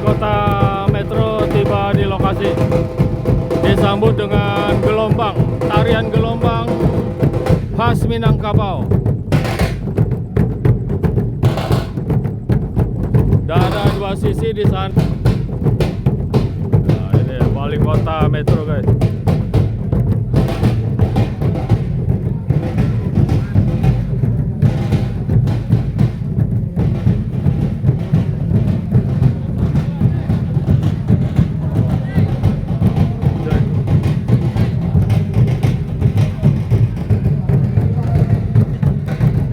Kota Metro tiba di lokasi, disambut dengan gelombang, tarian gelombang khas Minangkabau. Dan ada dua sisi di sana. Nah, ini Wali Kota Metro, guys.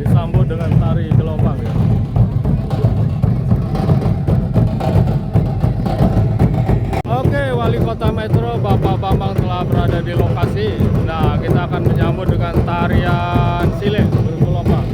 Disambut dengan tari gelombang, ya. Oke, Wali Kota Metro Bapak Bambang telah berada di lokasi. Nah, kita akan menyambut dengan tarian silek bergelombang.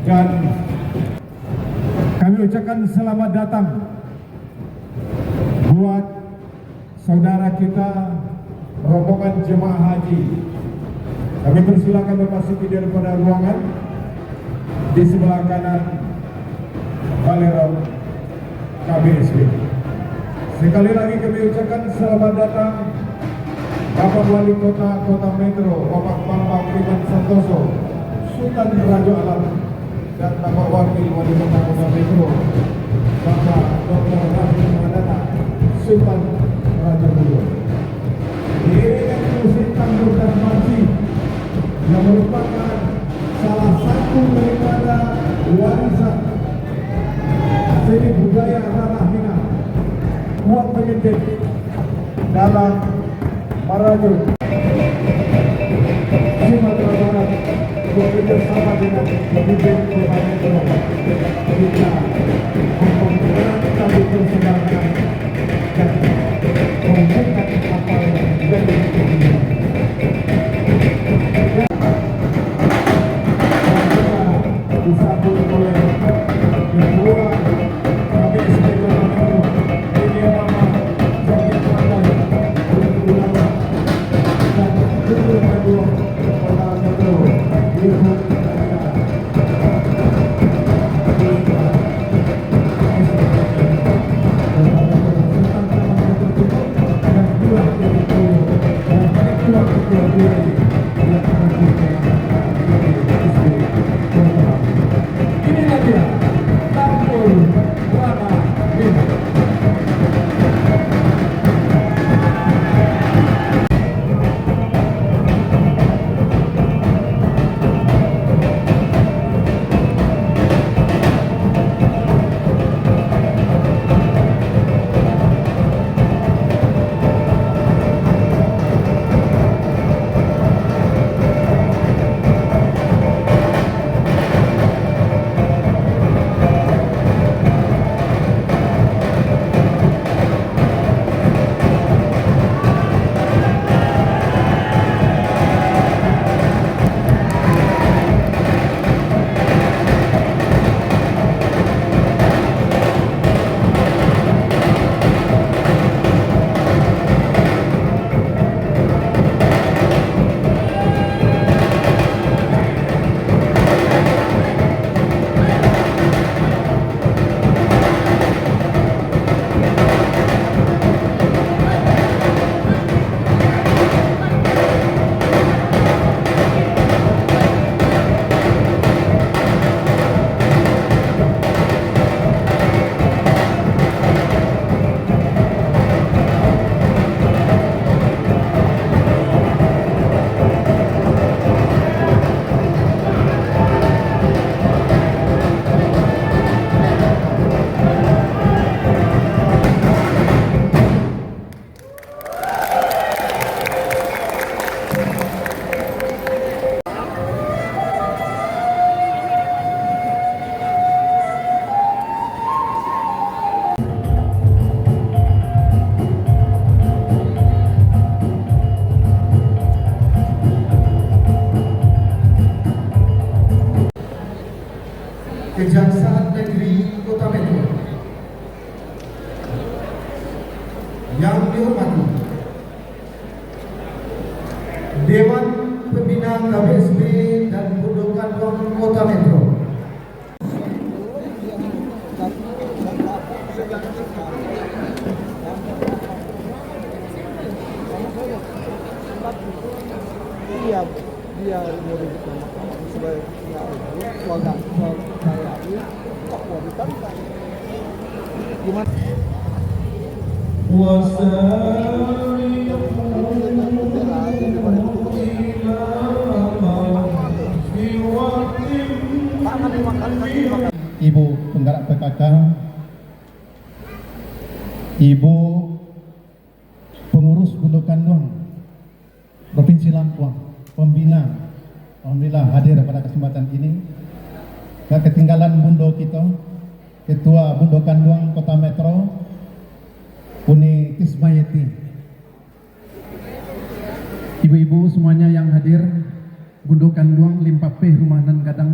Dan kami ucapkan selamat datang buat saudara kita rombongan jemaah haji. Kami persilakan memasuki daripada ruangan di sebelah kanan Balai KBSB. Sekali lagi kami ucapkan selamat datang Bapak Wali Kota Metro Bapak Bambang Priman Santoso, Sultan Raja Alam, dan Bapak Wakil Wali Kota Metro Bapak Dr. Rahim Madana, Sultan Raja Bulu. Diiringi musik tambur dan marsi yang merupakan salah satu daripada warisan seni budaya ranah Minang kuat pengintin dalam Marajo Sumatera Barat bekerjasama dengan pemimpin Kota Metro. Kita memperkenalkan kami persembahan dan membuka kapal dari disambut oleh ketua KBSB Kota Metro, ini Bapak Jogi Pranda Kejaksaan Negeri Kota Metro. Yang dihormati Dewan Pembina KBSB dan Bundokan Kota Metro. Dia mau dibuka sebagai keluarga saya ini kok mau ditantang gimana? Ibu penggerak PKK, Ibu pengurus Bundokan Luang Provinsi Lampung, pembina, alhamdulillah hadir pada kesempatan ini. Gak ketinggalan Bundo kita, Ketua Bundokan Luang Kota Metro, Uni Tismayeti. Ibu-ibu semuanya yang hadir, Bundokan Luang Limpapeh Rumah dan Gadang,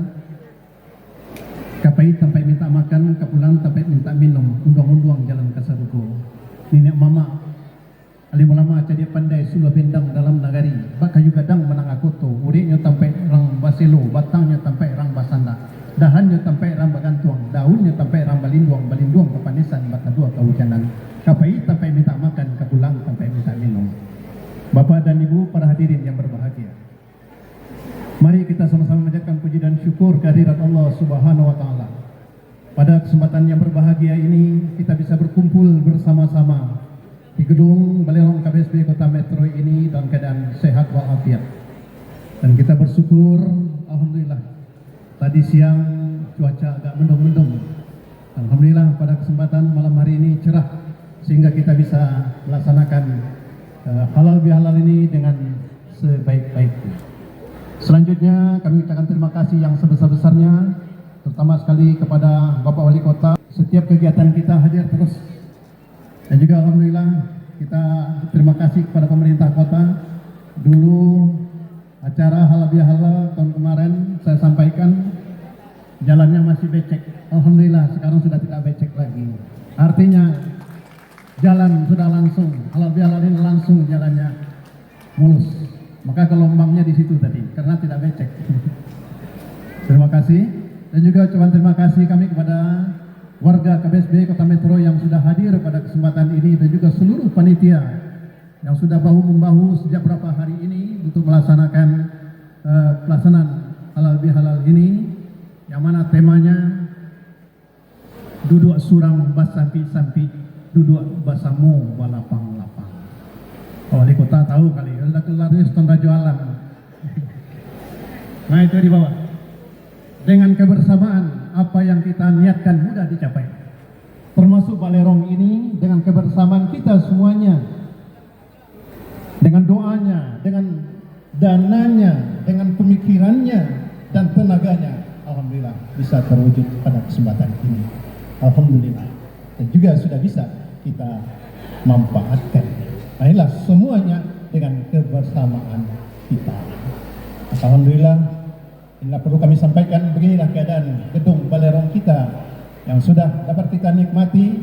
Kapai sampai minta makan, Kapulang sampai minta minum, undang-undang jalan Kasarugo. Nenek mama, alim ulama jadi pandai sulah bendang dalam nagari, bak kayu gadang menang akoto, uriknya sampai rang baselo, batangnya sampai rang basanda, dahannya sampai rang bagantuang, daunnya sampai rang balinduang, balinduang kepanisan, batadua kehujanan, kapai sampai minta makan, Kapulang sampai minta minum. Bapak dan Ibu para hadirin yang berbahagia, mari kita sama-sama menjadikan puji dan syukur kehadirat Allah Subhanahu wa Ta'ala. Pada kesempatan yang berbahagia ini, kita bisa berkumpul bersama-sama di gedung Balerong KBSB Kota Metro ini dalam keadaan sehat walafiat. Dan kita bersyukur, alhamdulillah, tadi siang cuaca agak mendung-mendung. Alhamdulillah pada kesempatan malam hari ini cerah, sehingga kita bisa melaksanakan halal bihalal ini dengan sebaik-baiknya. Selanjutnya kami ucapkan terima kasih yang sebesar-besarnya, terutama sekali kepada Bapak Wali Kota. Setiap kegiatan kita hadir terus, dan juga alhamdulillah kita terima kasih kepada pemerintah kota. Dulu acara halal bihalal tahun kemarin saya sampaikan jalannya masih becek, alhamdulillah sekarang sudah tidak becek lagi. Artinya jalan sudah langsung, halal bihalal ini langsung jalannya mulus. Maka gelombangnya di situ tadi, karena tidak becek. Terima kasih. Dan juga ucapan terima kasih kami kepada warga KBSB Kota Metro yang sudah hadir pada kesempatan ini, dan juga seluruh panitia yang sudah bahu-membahu sejak beberapa hari ini untuk melaksanakan pelaksanaan halal bihalal ini, yang mana temanya duduk surang basampi-sampi, duduk basamu balapang-lapang. Wali Kota tahu kali, gelarnya standar jualan. Nah itu di bawah. Dengan kebersamaan, apa yang kita niatkan mudah dicapai. Termasuk Balerong ini dengan kebersamaan kita semuanya, dengan doanya, dengan dananya, dengan pemikirannya dan tenaganya, alhamdulillah bisa terwujud pada kesempatan ini. Alhamdulillah. Dan juga sudah bisa kita manfaatkan. Nah inilah semuanya dengan kebersamaan kita. Alhamdulillah, inilah perlu kami sampaikan, beginilah keadaan gedung Balerong kita yang sudah dapat kita nikmati,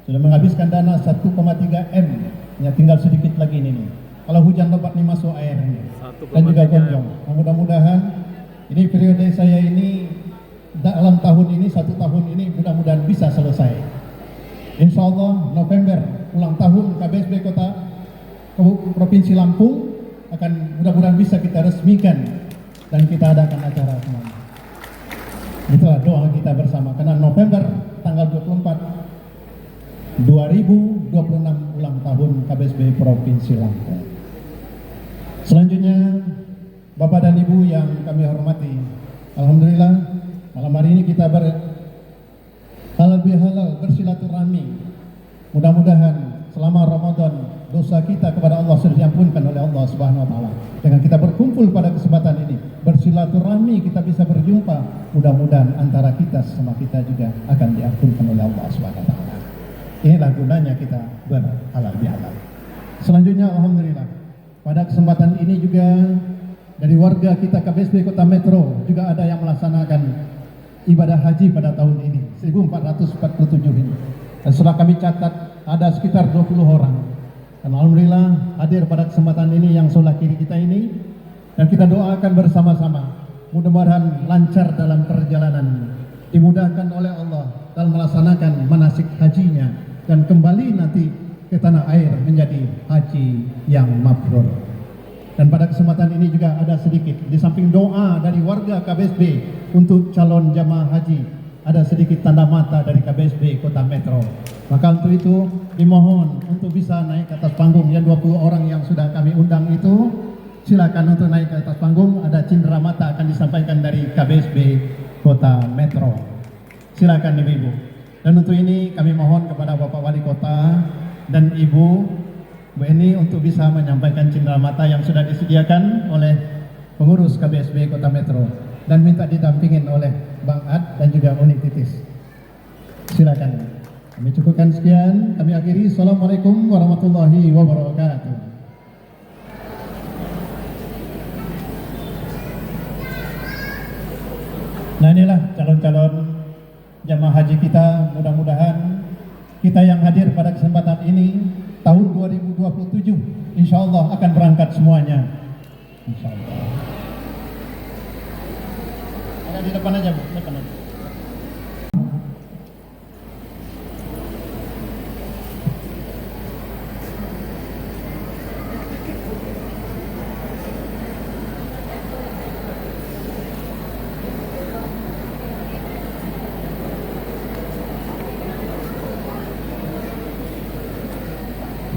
sudah menghabiskan dana 1,3 M, ya tinggal sedikit lagi ini. Kalau hujan lebat nih masuk air ini. Dan juga gonjong. Nah, mudah-mudahan ini periode saya ini dalam tahun ini, 1 tahun ini mudah-mudahan bisa selesai. Insya Allah November ulang tahun KBSB Kota Provinsi Lampung akan mudah-mudahan bisa kita resmikan dan kita adakan acara semuanya. Itulah doa kita bersama, karena November tanggal 24 2026 ulang tahun KBSB Provinsi Lampung. Selanjutnya Bapak dan Ibu yang kami hormati, alhamdulillah malam hari ini kita halal bihalal bersilaturahmi. Mudah-mudahan selama Ramadan dosa kita kepada Allah sudah diampunkan oleh Allah Subhanahu wa Ta'ala. Dengan kita berkumpul pada kesempatan ini, bersilaturahmi, kita bisa berjumpa. Mudah-mudahan antara kita sama kita juga akan diampunkan oleh Allah Subhanahu wa Ta'ala. Inilah gunanya kita berhalal bihalal. Selanjutnya alhamdulillah pada kesempatan ini juga dari warga kita KBSB Kota Metro juga ada yang melaksanakan ibadah haji pada tahun ini 1447 ini. Dan sudah kami catat ada sekitar 20 orang. Dan alhamdulillah hadir pada kesempatan ini yang sebelah kiri kita ini, dan kita doakan bersama-sama mudah-mudahan lancar dalam perjalanan, dimudahkan oleh Allah dalam melaksanakan manasik hajinya, dan kembali nanti ke tanah air menjadi haji yang mabrur. Dan pada kesempatan ini juga ada sedikit, di samping doa dari warga KBSB untuk calon jamaah haji, ada sedikit tanda mata dari KBSB Kota Metro. Maka untuk itu dimohon untuk bisa naik ke atas panggung. Yang 20 orang yang sudah kami undang itu silakan untuk naik ke atas panggung. Ada cindera mata akan disampaikan dari KBSB Kota Metro. Silakan Ibu-ibu. Dan untuk ini kami mohon kepada Bapak Wali Kota dan Ibu Bu Eni untuk bisa menyampaikan cindera mata yang sudah disediakan oleh pengurus KBSB Kota Metro, dan minta didampingin oleh Bang Ad dan juga Uni Titis. Silakan. Kami cukupkan sekian, kami akhiri. Assalamualaikum warahmatullahi wabarakatuh. Nah, inilah calon-calon jamaah haji kita. Mudah-mudahan kita yang hadir pada kesempatan ini tahun 2027 insya Allah akan berangkat semuanya. Insya Allah. Ada di depan aja, Bu. Depan aja.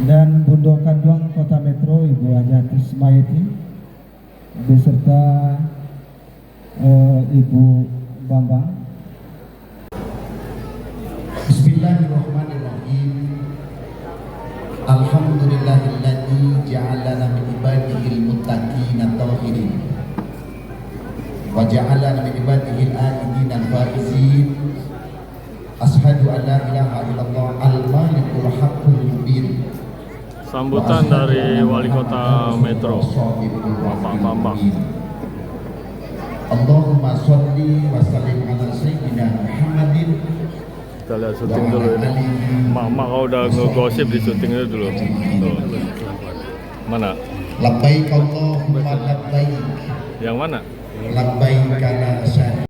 Dan Bundo Kanjuang Kota Metro Ibu Hajati Ismayati beserta Ibu Bambang. Bismillahirrahmanirrahim. Alhamdulillahilladzi ja'alana min ibadihil muttaqina tahirin wa ja'alana min ibadihil a'idin al-faizin. Ashhadu an la ilaha illallah al-malikul haqqul mubin. Sambutan dari Wali Kota Metro Bapak Bambang. Allahumma sholli wa sallim ala sayyidina Muhammadin. Kita lihat syuting dulu ini. Mak kau udah ngegosip di syutingnya dulu. Tuh. Mana? Labbaik Allahumma labbaik. Yang mana? Labbaik la syarika